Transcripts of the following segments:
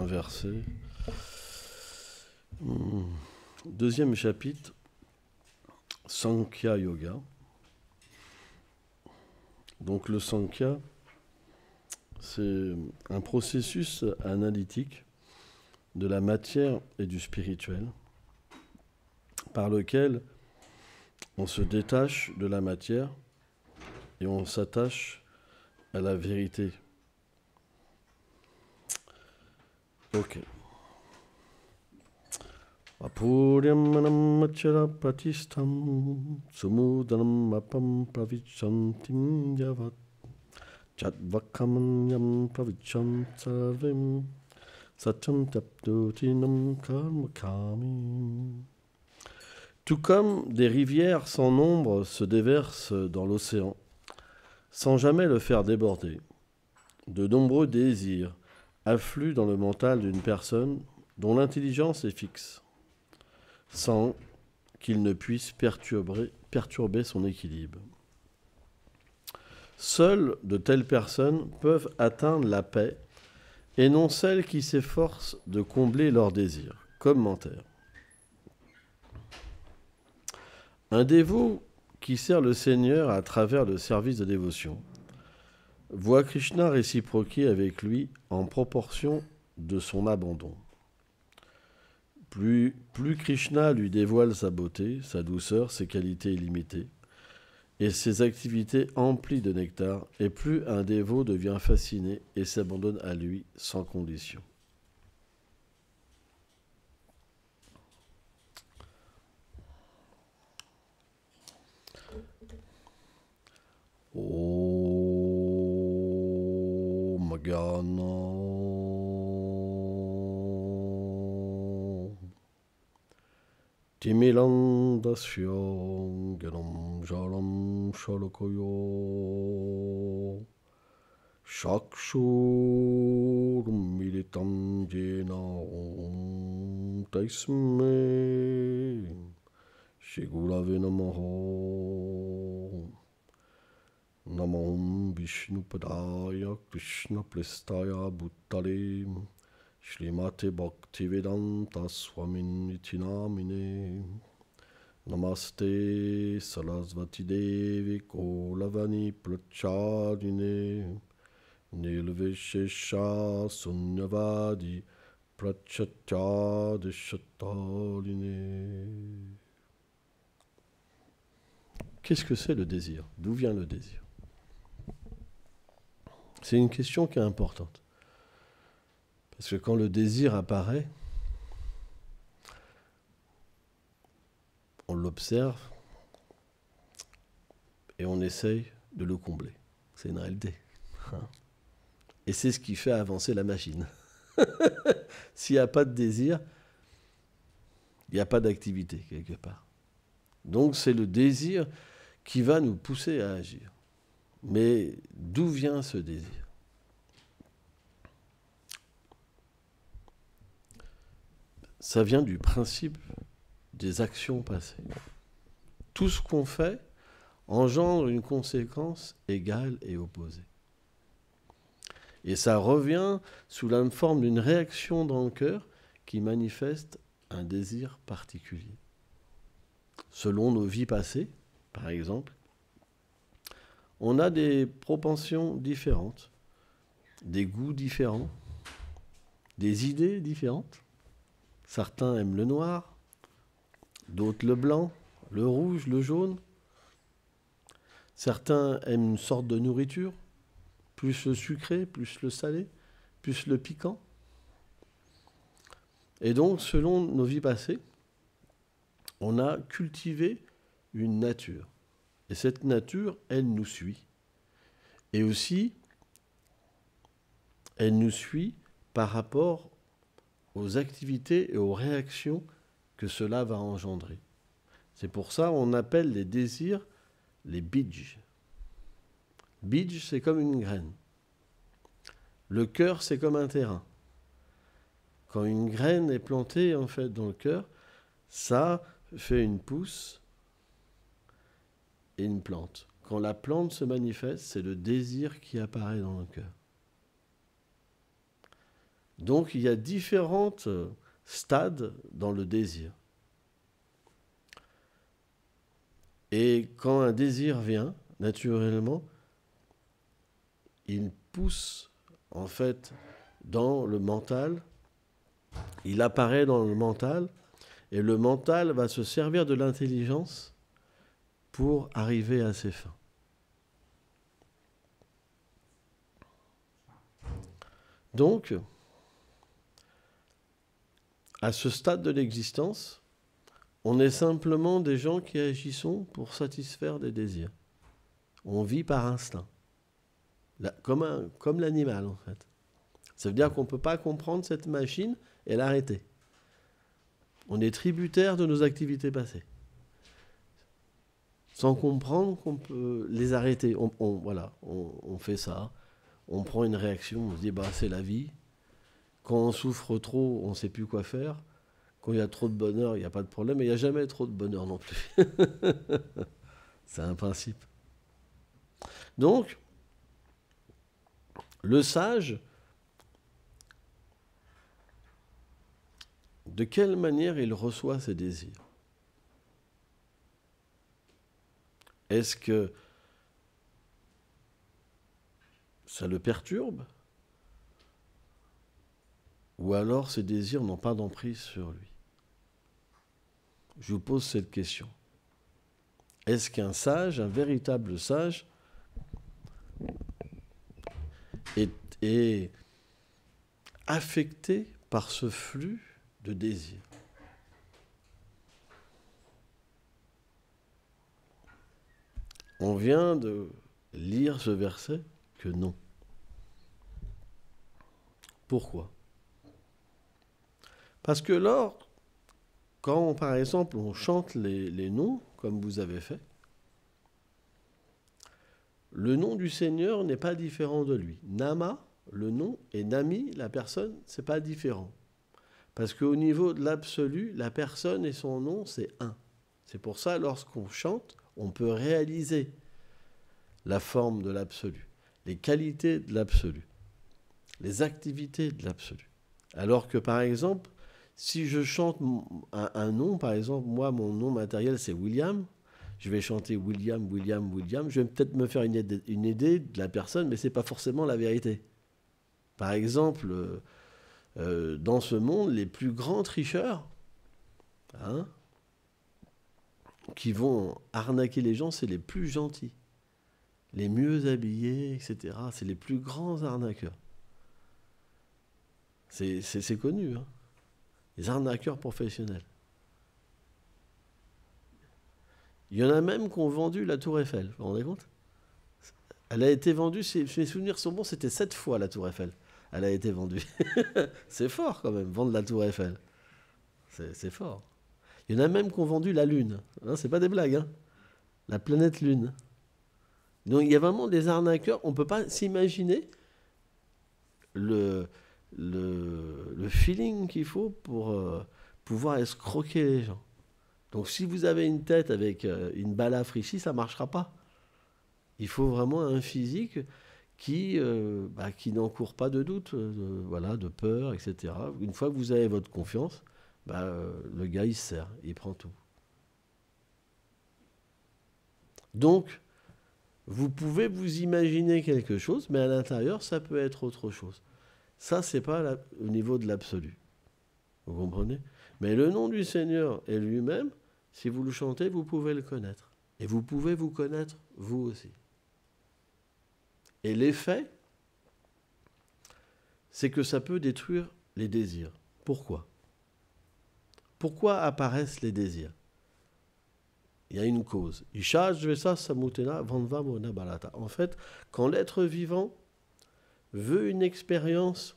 un verset. Deuxième chapitre, Sankhya Yoga. Donc le Sankhya, c'est un processus analytique de la matière et du spirituel par lequel on se détache de la matière et on s'attache à la vérité. Ok. Apuryam manam machara pratistham sumudanam apam pravichantim yavat chadvakamanyam pravichant sarvim satyam taptotinam karmakami. Tout comme des rivières sans nombre se déversent dans l'océan, sans jamais le faire déborder, de nombreux désirs affluent dans le mental d'une personne dont l'intelligence est fixe, sans qu'il ne puisse perturber son équilibre. Seules de telles personnes peuvent atteindre la paix et non celles qui s'efforcent de combler leurs désirs. Commentaire. Un dévot qui sert le Seigneur à travers le service de dévotion voit Krishna réciproquer avec lui en proportion de son abandon. Plus Krishna lui dévoile sa beauté, sa douceur, ses qualités illimitées et ses activités emplies de nectar, et plus un dévot devient fasciné et s'abandonne à lui sans condition. Om Gana Timilandasya Ganam Jalam Shalakoyo Shakshur Militam Jena Om Taisme Shigurave Namaho Namo Vishnu Padaya Krishna Prestaya Bhuttale Shrimate Bhaktivedanta Swamin Itinamine Namaste Sarasvati Devi Kolavani Prachadine Nilveshesha Sunyavadi Prachatyadishatarine. Qu'est-ce que c'est le désir? D'où vient le désir? C'est une question qui est importante. Parce que quand le désir apparaît, on l'observe et on essaye de le combler. C'est une réalité. Et c'est ce qui fait avancer la machine. S'il n'y a pas de désir, il n'y a pas d'activité quelque part. Donc c'est le désir qui va nous pousser à agir. Mais d'où vient ce désir? Ça vient du principe des actions passées. Tout ce qu'on fait engendre une conséquence égale et opposée. Et ça revient sous la forme d'une réaction dans le cœur qui manifeste un désir particulier. Selon nos vies passées, par exemple, on a des propensions différentes, des goûts différents, des idées différentes. Certains aiment le noir, d'autres le blanc, le rouge, le jaune. Certains aiment une sorte de nourriture, plus le sucré, plus le salé, plus le piquant. Et donc, selon nos vies passées, on a cultivé une nature. Et cette nature, elle nous suit. Et aussi, elle nous suit par rapport aux activités et aux réactions que cela va engendrer. C'est pour ça qu'on appelle les désirs les bij. Bij, c'est comme une graine. Le cœur, c'est comme un terrain. Quand une graine est plantée en fait dans le cœur, ça fait une pousse et une plante. Quand la plante se manifeste, c'est le désir qui apparaît dans le cœur. Donc il y a différents stades dans le désir. Et quand un désir vient, naturellement, il pousse en fait dans le mental, il apparaît dans le mental, et le mental va se servir de l'intelligence pour arriver à ses fins. Donc, à ce stade de l'existence, on est simplement des gens qui agissons pour satisfaire des désirs. On vit par instinct, comme l'animal en fait. Ça veut dire qu'on ne peut pas comprendre cette machine et l'arrêter. On est tributaire de nos activités passées. Sans comprendre qu'on peut les arrêter. On fait ça, on prend une réaction, on se dit c'est la vie. Quand on souffre trop, on ne sait plus quoi faire. Quand il y a trop de bonheur, il n'y a pas de problème, mais il n'y a jamais trop de bonheur non plus. C'est un principe. Donc, le sage, de quelle manière il reçoit ses désirs? Est-ce que ça le perturbe? Ou alors ses désirs n'ont pas d'emprise sur lui? Je vous pose cette question. Est-ce qu'un sage, un véritable sage, est affecté par ce flux de désirs? On vient de lire ce verset que non. Pourquoi? Parce que quand par exemple on chante les noms, comme vous avez fait, le nom du Seigneur n'est pas différent de lui. Nama, le nom, et Nami, la personne, c'est pas différent. Parce qu'au niveau de l'absolu, la personne et son nom, c'est un. C'est pour ça, lorsqu'on chante, on peut réaliser la forme de l'absolu, les qualités de l'absolu, les activités de l'absolu. Alors que, par exemple, si je chante un nom, par exemple, moi, mon nom matériel, c'est William, je vais chanter William, William, William, je vais peut-être me faire une idée de la personne, mais ce n'est pas forcément la vérité. Par exemple, dans ce monde, les plus grands tricheurs, qui vont arnaquer les gens, c'est les plus gentils, les mieux habillés, etc. C'est les plus grands arnaqueurs. C'est connu, hein. Les arnaqueurs professionnels. Il y en a même qui ont vendu la Tour Eiffel, vous vous rendez compte? Elle a été vendue, si mes souvenirs sont bons, c'était 7 fois la Tour Eiffel. Elle a été vendue. C'est fort quand même, vendre la Tour Eiffel. C'est fort. Il y en a même qui ont vendu la Lune. Hein, c'est pas des blagues, hein. La planète Lune. Donc il y a vraiment des arnaqueurs. On ne peut pas s'imaginer le feeling qu'il faut pour pouvoir escroquer les gens. Donc si vous avez une tête avec une balafre ici, ça ne marchera pas. Il faut vraiment un physique qui n'encourt pas de doute, de peur, etc. Une fois que vous avez votre confiance, le gars il se sert, il prend tout. Donc, vous pouvez vous imaginer quelque chose, mais à l'intérieur, ça peut être autre chose. Ça, c'est pas au niveau de l'absolu. Vous comprenez? Mais le nom du Seigneur est lui-même, si vous le chantez, vous pouvez le connaître. Et vous pouvez vous connaître, vous aussi. Et l'effet, c'est que ça peut détruire les désirs. Pourquoi? Pourquoi apparaissent les désirs? Il y a une cause. En fait, quand l'être vivant veut une expérience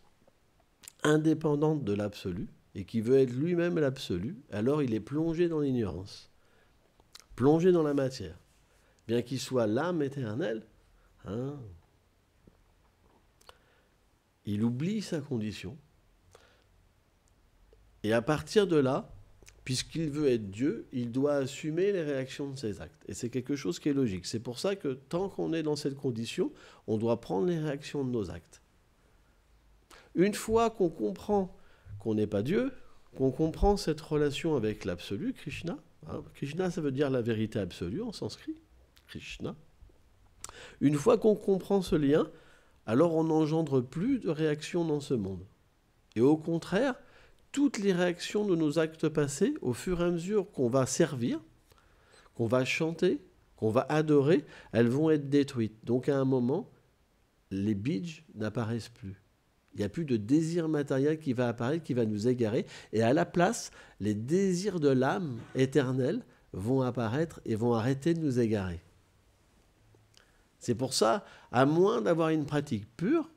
indépendante de l'absolu, et qui veut être lui-même l'absolu, alors il est plongé dans l'ignorance, plongé dans la matière. Bien qu'il soit l'âme éternelle, il oublie sa condition. Et à partir de là, puisqu'il veut être Dieu, il doit assumer les réactions de ses actes. Et c'est quelque chose qui est logique. C'est pour ça que tant qu'on est dans cette condition, on doit prendre les réactions de nos actes. Une fois qu'on comprend qu'on n'est pas Dieu, qu'on comprend cette relation avec l'absolu, Krishna, hein, Krishna ça veut dire la vérité absolue en sanskrit, Krishna. Une fois qu'on comprend ce lien, alors on n'engendre plus de réactions dans ce monde. Et au contraire, toutes les réactions de nos actes passés, au fur et à mesure qu'on va servir, qu'on va chanter, qu'on va adorer, elles vont être détruites. Donc à un moment, les bidj n'apparaissent plus. Il n'y a plus de désir matériel qui va apparaître, qui va nous égarer. Et à la place, les désirs de l'âme éternelle vont apparaître et vont arrêter de nous égarer. C'est pour ça, à moins d'avoir une pratique pure,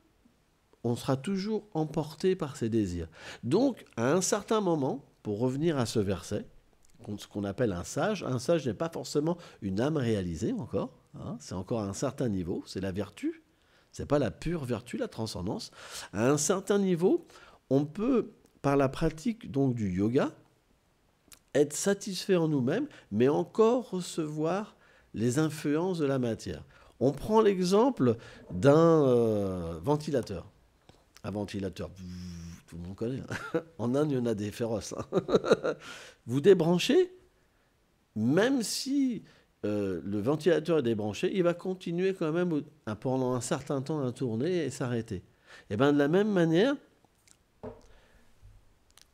on sera toujours emporté par ces désirs. Donc, à un certain moment, pour revenir à ce verset, ce qu'on appelle un sage n'est pas forcément une âme réalisée encore, hein, c'est encore à un certain niveau, c'est la vertu, c'est pas la pure vertu, la transcendance. À un certain niveau, on peut, par la pratique donc du yoga, être satisfait en nous-mêmes, mais encore recevoir les influences de la matière. On prend l'exemple d'un ventilateur. Un ventilateur, tout le monde connaît. Hein. En Inde, il y en a des féroces. Hein. Vous débranchez, même si le ventilateur est débranché, il va continuer quand même pendant un certain temps à tourner et s'arrêter. Et bien de la même manière,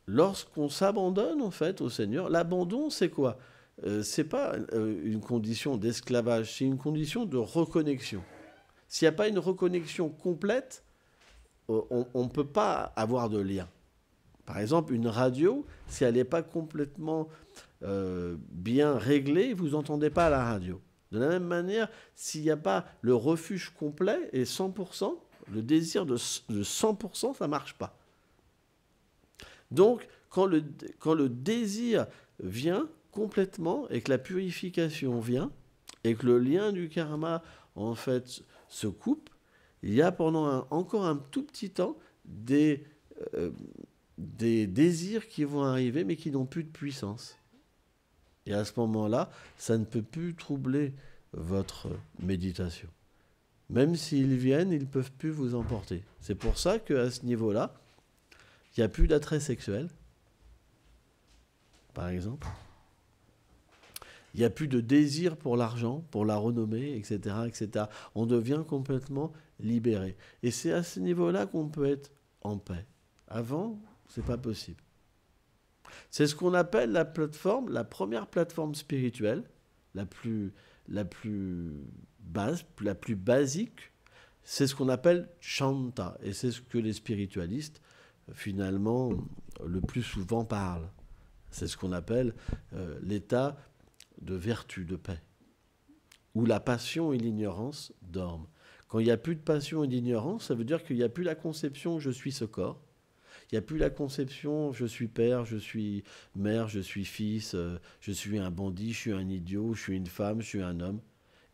lorsqu'on s'abandonne en fait au Seigneur, l'abandon c'est quoi ? C'est pas une condition d'esclavage, c'est une condition de reconnexion. S'il n'y a pas une reconnexion complète, on ne peut pas avoir de lien. Par exemple, une radio, si elle n'est pas complètement bien réglée, vous n'entendez pas la radio. De la même manière, s'il n'y a pas le refuge complet et 100%, le désir de 100%, ça ne marche pas. Donc, quand le désir vient complètement et que la purification vient et que le lien du karma, en fait, se coupe, il y a pendant encore un tout petit temps des désirs qui vont arriver mais qui n'ont plus de puissance. Et à ce moment-là, ça ne peut plus troubler votre méditation. Même s'ils viennent, ils ne peuvent plus vous emporter. C'est pour ça qu'à ce niveau-là, il n'y a plus d'attrait sexuel, par exemple. Il n'y a plus de désir pour l'argent, pour la renommée, etc., etc. On devient complètement libéré. Et c'est à ce niveau-là qu'on peut être en paix. Avant, ce n'est pas possible. C'est ce qu'on appelle la plateforme, la première plateforme spirituelle, la plus basse, la plus basique. C'est ce qu'on appelle Chanta. Et c'est ce que les spiritualistes, finalement, le plus souvent parlent. C'est ce qu'on appelle l'état de vertu, de paix, où la passion et l'ignorance dorment. Quand il n'y a plus de passion et d'ignorance, ça veut dire qu'il n'y a plus la conception « je suis ce corps », il n'y a plus la conception « je suis père, je suis mère, je suis fils, je suis un bandit, je suis un idiot, je suis une femme, je suis un homme ».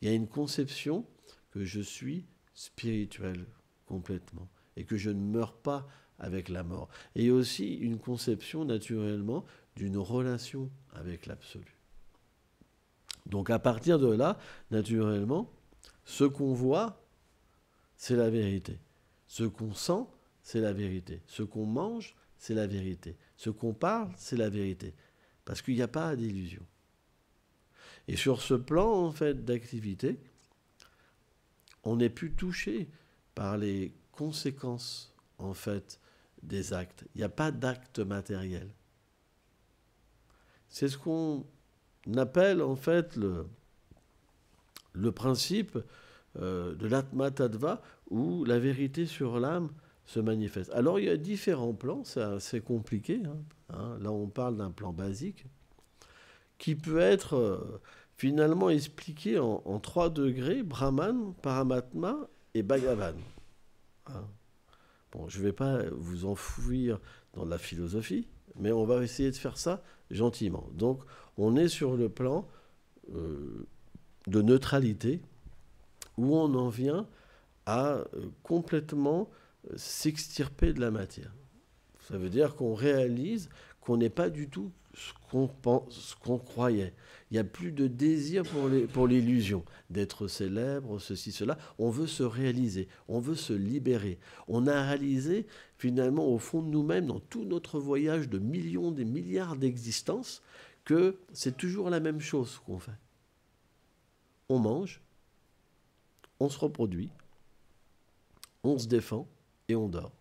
Il y a une conception que je suis spirituel complètement et que je ne meurs pas avec la mort. Et aussi une conception naturellement d'une relation avec l'absolu. Donc à partir de là, naturellement, ce qu'on voit, c'est la vérité. Ce qu'on sent, c'est la vérité. Ce qu'on mange, c'est la vérité. Ce qu'on parle, c'est la vérité. Parce qu'il n'y a pas d'illusion. Et sur ce plan, en fait, d'activité, on n'est plus touché par les conséquences, en fait, des actes. Il n'y a pas d'acte matériel. C'est ce qu'on appelle, en fait, le principe de l'Atma Tattva, où la vérité sur l'âme se manifeste. Alors, il y a différents plans, c'est assez compliqué. Là, on parle d'un plan basique, qui peut être finalement expliqué en 3 degrés, Brahman, Paramatma et Bhagavan. Bon, je ne vais pas vous enfouir dans la philosophie, mais on va essayer de faire ça gentiment. Donc, on est sur le plan de neutralité, où on en vient à complètement s'extirper de la matière. Ça veut dire qu'on réalise qu'on n'est pas du tout ce qu'on croyait. Il n'y a plus de désir pour l'illusion d'être célèbre, ceci, cela. On veut se réaliser, on veut se libérer. On a réalisé finalement au fond de nous-mêmes, dans tout notre voyage de millions, des milliards d'existences, que c'est toujours la même chose qu'on fait. On mange, on se reproduit, on se défend et on dort.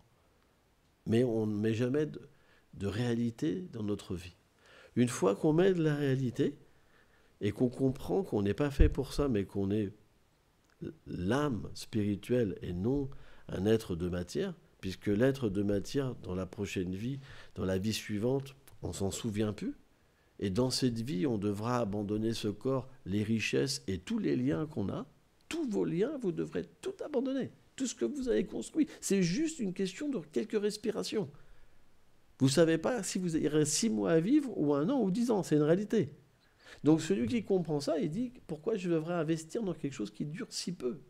Mais on ne met jamais de réalité dans notre vie. Une fois qu'on met de la réalité et qu'on comprend qu'on n'est pas fait pour ça, mais qu'on est l'âme spirituelle et non un être de matière, puisque l'être de matière, dans la prochaine vie, dans la vie suivante, on s'en souvient plus. Et dans cette vie, on devra abandonner ce corps, les richesses et tous les liens qu'on a. Tous vos liens, vous devrez tout abandonner. Tout ce que vous avez construit. C'est juste une question de quelques respirations. Vous ne savez pas si vous aurez 6 mois à vivre ou 1 an ou 10 ans. C'est une réalité. Donc celui qui comprend ça, il dit pourquoi je devrais investir dans quelque chose qui dure si peu.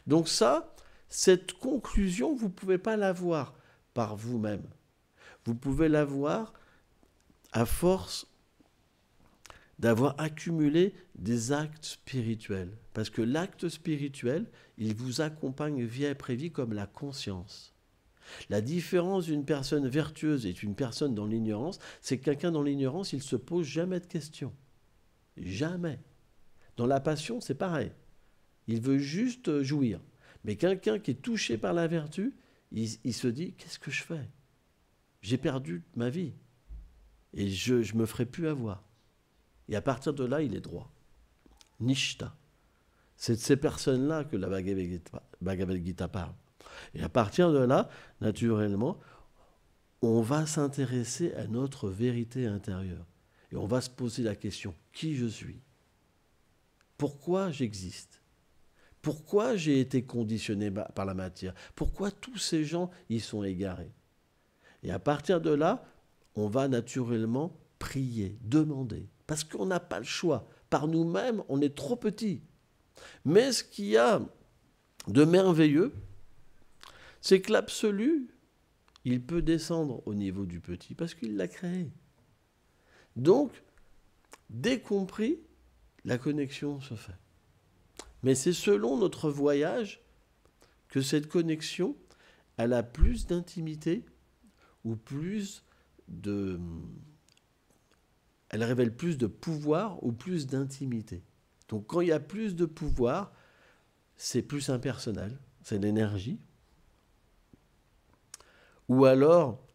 Donc ça, cette conclusion, vous ne pouvez pas l'avoir par vous-même. Vous pouvez l'avoir à force d'avoir accumulé des actes spirituels. Parce que l'acte spirituel, il vous accompagne vie après vie comme la conscience. La différence d'une personne vertueuse et d'une personne dans l'ignorance, c'est que quelqu'un dans l'ignorance, il ne se pose jamais de questions. Jamais. Dans la passion, c'est pareil. Il veut juste jouir. Mais quelqu'un qui est touché par la vertu, il se dit, qu'est-ce que je fais? J'ai perdu ma vie. Et je ne me ferai plus avoir. Et à partir de là, il est droit. Nishta. C'est de ces personnes-là que la Bhagavad Gita parle. Et à partir de là, naturellement, on va s'intéresser à notre vérité intérieure. Et on va se poser la question, qui je suis? Pourquoi j'existe? Pourquoi j'ai été conditionné par la matière? Pourquoi tous ces gens y sont égarés? Et à partir de là, on va naturellement prier, demander. Parce qu'on n'a pas le choix. Par nous-mêmes, on est trop petits. Mais ce qu'il y a de merveilleux, c'est que l'absolu, il peut descendre au niveau du petit parce qu'il l'a créé. Donc, dès qu'on prie, la connexion se fait. Mais c'est selon notre voyage que cette connexion, elle a plus d'intimité ou elle révèle plus de pouvoir ou plus d'intimité. Donc quand il y a plus de pouvoir, c'est plus impersonnel, c'est l'énergie. Ou alors,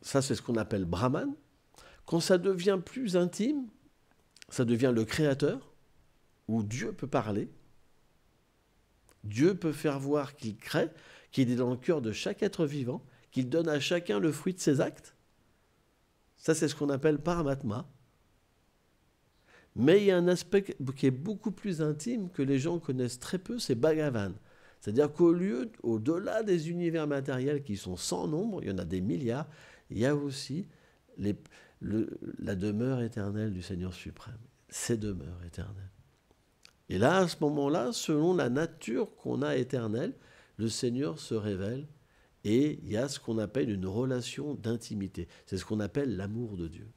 ça c'est ce qu'on appelle Brahman, quand ça devient plus intime, ça devient le créateur, où Dieu peut parler. Dieu peut faire voir qu'il crée, qu'il est dans le cœur de chaque être vivant, qu'il donne à chacun le fruit de ses actes. Ça, c'est ce qu'on appelle Paramatma. Mais il y a un aspect qui est beaucoup plus intime, que les gens connaissent très peu, c'est Bhagavan. C'est-à-dire au-delà des univers matériels qui sont sans nombre, il y en a des milliards, il y a aussi la demeure éternelle du Seigneur suprême. Ces demeures éternelles. Et là, à ce moment-là, selon la nature qu'on a éternelle, le Seigneur se révèle et il y a ce qu'on appelle une relation d'intimité. C'est ce qu'on appelle l'amour de Dieu.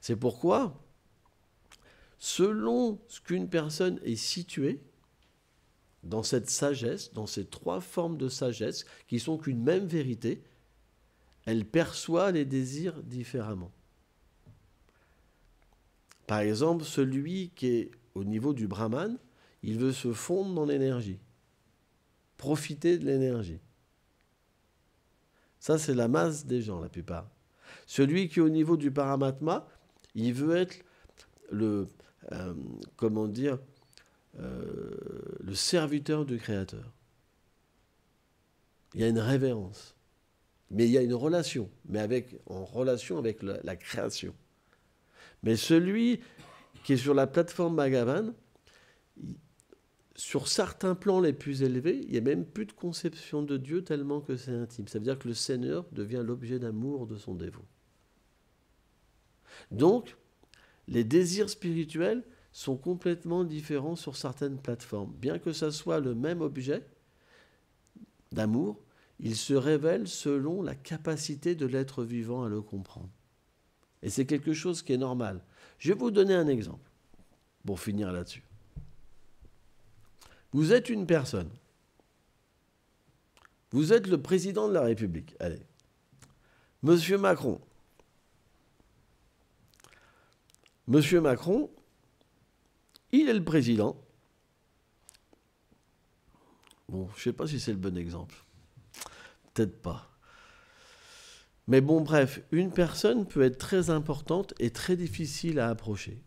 C'est pourquoi, selon ce qu'une personne est située, dans cette sagesse, dans ces 3 formes de sagesse, qui sont qu'une même vérité, elle perçoit les désirs différemment. Par exemple, celui qui est au niveau du Brahman, il veut se fondre dans l'énergie, profiter de l'énergie. Ça, c'est la masse des gens, la plupart. Celui qui est au niveau du Paramatma, il veut être le serviteur du Créateur. Il y a une révérence, mais il y a une relation, en relation avec la création. Mais celui qui est sur la plateforme Bhagavan, sur certains plans les plus élevés, il n'y a même plus de conception de Dieu tellement que c'est intime. Ça veut dire que le Seigneur devient l'objet d'amour de son dévot. Donc, les désirs spirituels sont complètement différents sur certaines plateformes. Bien que ça soit le même objet d'amour, il se révèle selon la capacité de l'être vivant à le comprendre. Et c'est quelque chose qui est normal. Je vais vous donner un exemple, pour finir là-dessus. Vous êtes une personne. Vous êtes le président de la République. Allez. Monsieur Macron. Monsieur Macron, il est le président. Bon, je ne sais pas si c'est le bon exemple. Peut-être pas. Mais bon, bref, une personne peut être très importante et très difficile à approcher.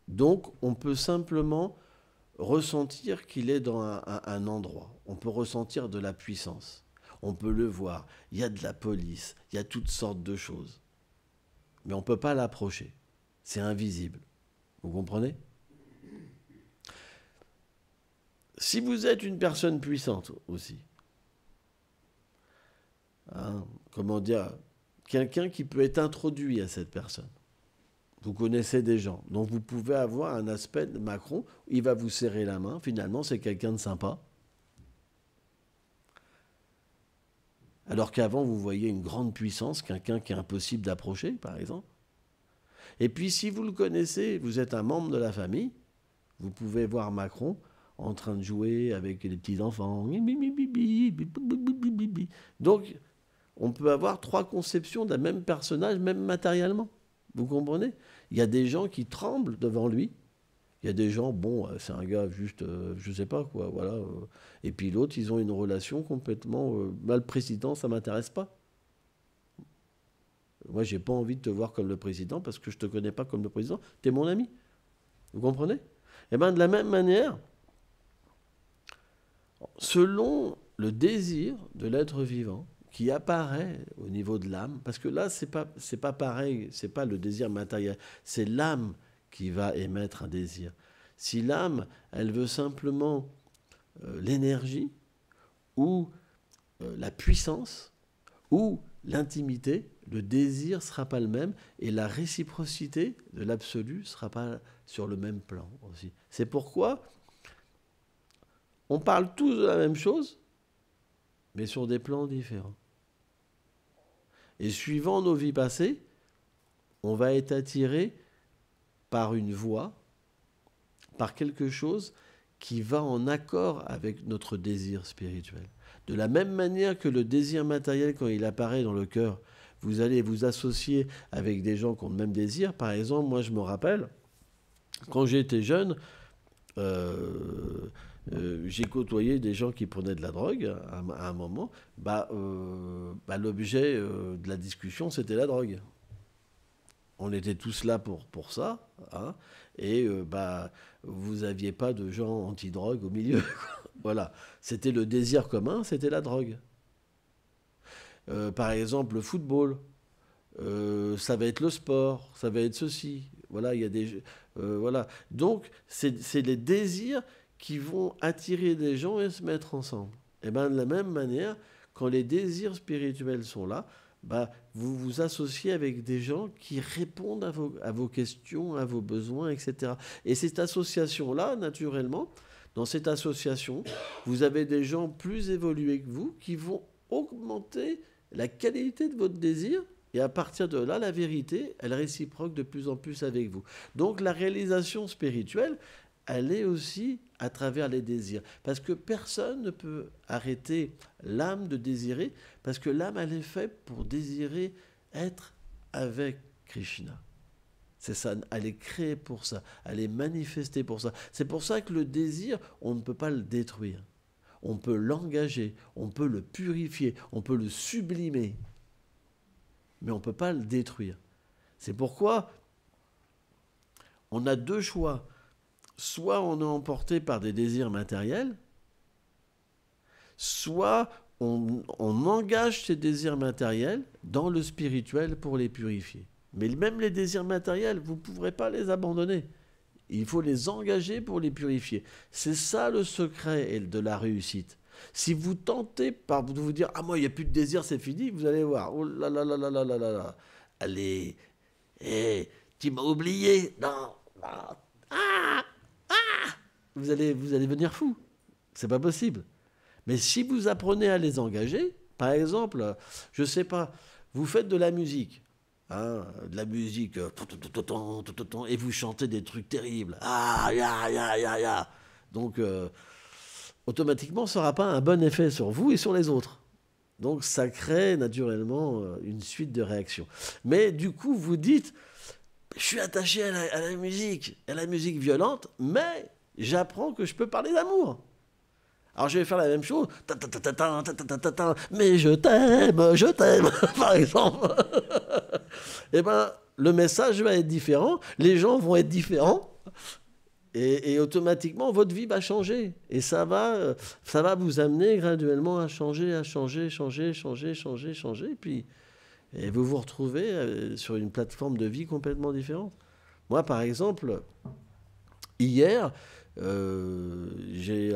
Donc, on peut simplement ressentir qu'il est dans un endroit. On peut ressentir de la puissance. On peut le voir. Il y a de la police. Il y a toutes sortes de choses. Mais on ne peut pas l'approcher. C'est invisible. Vous comprenez ? Si vous êtes une personne puissante aussi, hein, comment dire, quelqu'un qui peut être introduit à cette personne. Vous connaissez des gens. Donc vous pouvez avoir un aspect de Macron, il va vous serrer la main, finalement c'est quelqu'un de sympa. Alors qu'avant vous voyez une grande puissance, quelqu'un qui est impossible d'approcher par exemple. Et puis si vous le connaissez, vous êtes un membre de la famille, vous pouvez voir Macron en train de jouer avec les petits-enfants. Donc, on peut avoir trois conceptions d'un même personnage, même matériellement. Vous comprenez ? Il y a des gens qui tremblent devant lui. Il y a des gens, bon, c'est un gars juste, je sais pas quoi, voilà. Et puis l'autre, ils ont une relation complètement... le président, ça m'intéresse pas. Moi, j'ai pas envie de te voir comme le président parce que je te connais pas comme le président. Tu es mon ami. Vous comprenez ? Eh bien, de la même manière... Selon le désir de l'être vivant qui apparaît au niveau de l'âme, parce que là, c'est pas pareil, c'est pas le désir matériel, c'est l'âme qui va émettre un désir. Si l'âme, elle veut simplement l'énergie ou la puissance ou l'intimité, le désir ne sera pas le même et la réciprocité de l'absolu ne sera pas sur le même plan aussi. C'est pourquoi on parle tous de la même chose, mais sur des plans différents. Et suivant nos vies passées, on va être attiré par une voie, par quelque chose qui va en accord avec notre désir spirituel. De la même manière que le désir matériel, quand il apparaît dans le cœur, vous allez vous associer avec des gens qui ont le même désir. Par exemple, moi je me rappelle, quand j'étais jeune, j'ai côtoyé des gens qui prenaient de la drogue à un moment. L'objet de la discussion, c'était la drogue. On était tous là pour ça. Hein, et vous n'aviez pas de gens anti-drogue au milieu. Voilà. C'était le désir commun, c'était la drogue. Par exemple, le football. Ça va être le sport. Ça va être ceci. Voilà, il y a des... voilà. Donc, c'est les désirs qui vont attirer des gens et se mettre ensemble. Et bien de la même manière, quand les désirs spirituels sont là, vous vous associez avec des gens qui répondent à vos questions, à vos besoins, etc. Et cette association-là, naturellement, dans cette association, vous avez des gens plus évolués que vous qui vont augmenter la qualité de votre désir. Et à partir de là, la vérité, elle réciproque de plus en plus avec vous. Donc la réalisation spirituelle, elle est aussi à travers les désirs. Parce que personne ne peut arrêter l'âme de désirer, parce que l'âme, elle est faite pour désirer être avec Krishna. C'est ça, elle est créée pour ça, elle est manifestée pour ça. C'est pour ça que le désir, on ne peut pas le détruire. On peut l'engager, on peut le purifier, on peut le sublimer, mais on ne peut pas le détruire. C'est pourquoi on a deux choix. Soit on est emporté par des désirs matériels, soit on engage ces désirs matériels dans le spirituel pour les purifier. Mais même les désirs matériels, vous ne pourrez pas les abandonner. Il faut les engager pour les purifier. C'est ça le secret de la réussite. Si vous tentez par vous dire « Ah, moi, il n'y a plus de désir, c'est fini », vous allez voir. Oh là là là là là là là là. Allez, tu m'as oublié. Non, non. Vous allez devenir fou. C'est pas possible. Mais si vous apprenez à les engager, par exemple, je sais pas, vous faites de la musique, hein, de la musique, et vous chantez des trucs terribles. Ah, ya, ya, ya, ya. Donc, automatiquement, ça n'aura pas un bon effet sur vous et sur les autres. Donc, ça crée naturellement une suite de réactions. Mais du coup, vous dites, je suis attaché à la musique violente, mais j'apprends que je peux parler d'amour. Alors je vais faire la même chose, mais je t'aime, par exemple. Eh ben, le message va être différent, les gens vont être différents, et automatiquement votre vie va changer. Et ça va vous amener graduellement à changer, changer, et vous vous retrouvez sur une plateforme de vie complètement différente. Moi, par exemple, hier, j'ai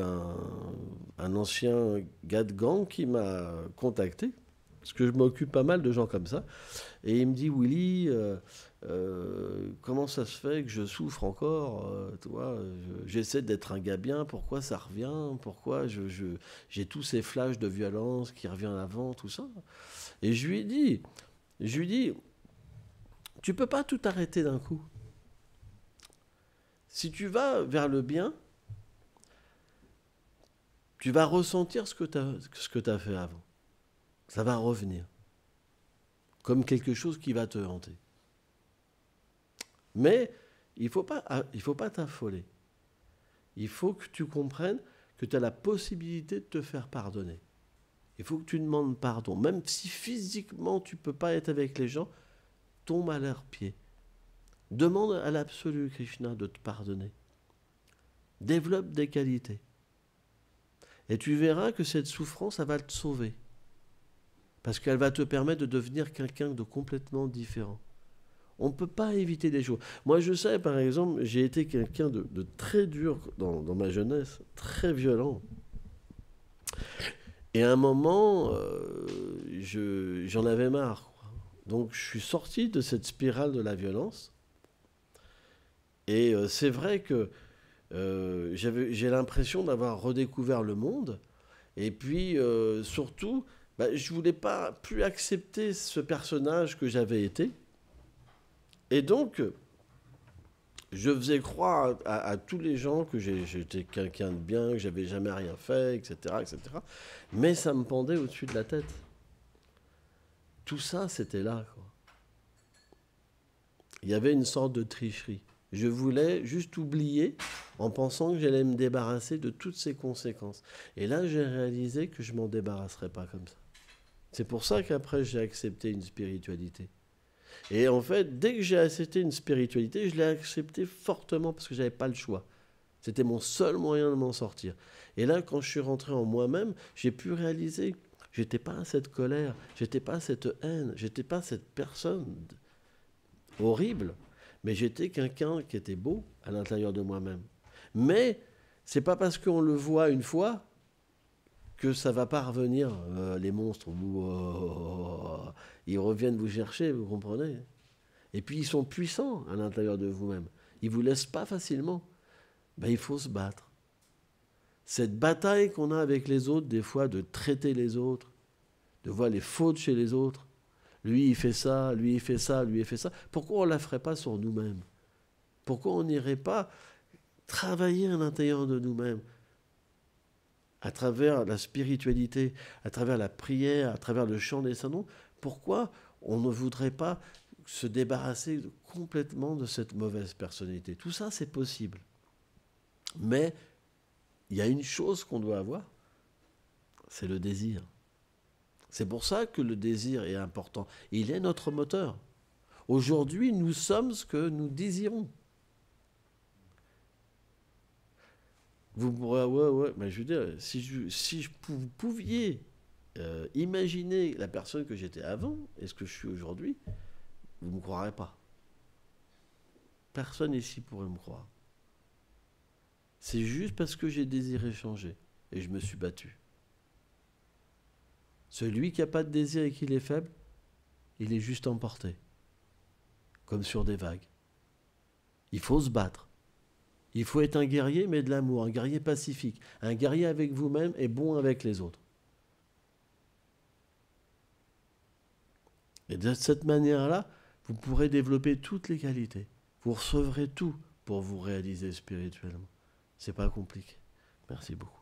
un ancien gars de gang qui m'a contacté, parce que je m'occupe pas mal de gens comme ça, et il me dit, Willy, comment ça se fait que je souffre encore, tu vois, j'essaie d'être un gars bien, pourquoi ça revient, pourquoi j'ai tous ces flashs de violence qui reviennent avant, tout ça. Et je lui dis, tu peux pas tout arrêter d'un coup. Si tu vas vers le bien, tu vas ressentir ce que tu as fait avant. Ça va revenir. Comme quelque chose qui va te hanter. Mais il ne faut pas t'affoler. Il faut que tu comprennes que tu as la possibilité de te faire pardonner. Il faut que tu demandes pardon. Même si physiquement tu ne peux pas être avec les gens, tombe à leurs pieds. Demande à l'absolu Krishna de te pardonner. Développe des qualités. Et tu verras que cette souffrance, elle va te sauver. Parce qu'elle va te permettre de devenir quelqu'un de complètement différent. On ne peut pas éviter des choses. Moi, je sais, par exemple, j'ai été quelqu'un de très dur dans ma jeunesse, très violent. Et à un moment, j'en avais marre. Donc, je suis sorti de cette spirale de la violence. Et c'est vrai que j'ai l'impression d'avoir redécouvert le monde. Et puis, surtout, je ne voulais pas plus accepter ce personnage que j'avais été. Et donc, je faisais croire à tous les gens que j'étais quelqu'un de bien, que j'avais jamais rien fait, etc., etc. Mais ça me pendait au-dessus de la tête. Tout ça, c'était là, quoi. Il y avait une sorte de tricherie. Je voulais juste oublier en pensant que j'allais me débarrasser de toutes ces conséquences. Et là, j'ai réalisé que je ne m'en débarrasserais pas comme ça. C'est pour ça qu'après, j'ai accepté une spiritualité. Et en fait, dès que j'ai accepté une spiritualité, je l'ai acceptée fortement parce que je n'avais pas le choix. C'était mon seul moyen de m'en sortir. Et là, quand je suis rentré en moi-même, j'ai pu réaliser que je n'étais pas cette colère, je n'étais pas cette haine, je n'étais pas cette personne horrible, mais j'étais quelqu'un qui était beau à l'intérieur de moi-même. Mais c'est pas parce qu'on le voit une fois que ça va pas revenir, les monstres. Ils reviennent vous chercher, vous comprenez? Et puis ils sont puissants à l'intérieur de vous-même. Ils vous laissent pas facilement. Il faut se battre. Cette bataille qu'on a avec les autres, des fois, de traiter les autres, de voir les fautes chez les autres. Lui, il fait ça, lui, il fait ça, lui, il fait ça. Pourquoi on ne la ferait pas sur nous-mêmes? Pourquoi on n'irait pas travailler à l'intérieur de nous-mêmes, à travers la spiritualité, à travers la prière, à travers le chant des saints? Pourquoi on ne voudrait pas se débarrasser complètement de cette mauvaise personnalité? Tout ça, c'est possible. Mais il y a une chose qu'on doit avoir, c'est le désir. C'est pour ça que le désir est important. Il est notre moteur. Aujourd'hui, nous sommes ce que nous désirons. Vous pourrez, ouais, mais je veux dire, si vous pouviez imaginer la personne que j'étais avant et ce que je suis aujourd'hui, vous ne me croirez pas. Personne ici pourrait me croire. C'est juste parce que j'ai désiré changer et je me suis battu. Celui qui n'a pas de désir et qui est faible, il est juste emporté, comme sur des vagues. Il faut se battre. Il faut être un guerrier, mais de l'amour, un guerrier pacifique, un guerrier avec vous-même et bon avec les autres. Et de cette manière-là, Vous pourrez développer toutes les qualités. Vous recevrez tout pour vous réaliser spirituellement. C'est pas compliqué. Merci beaucoup.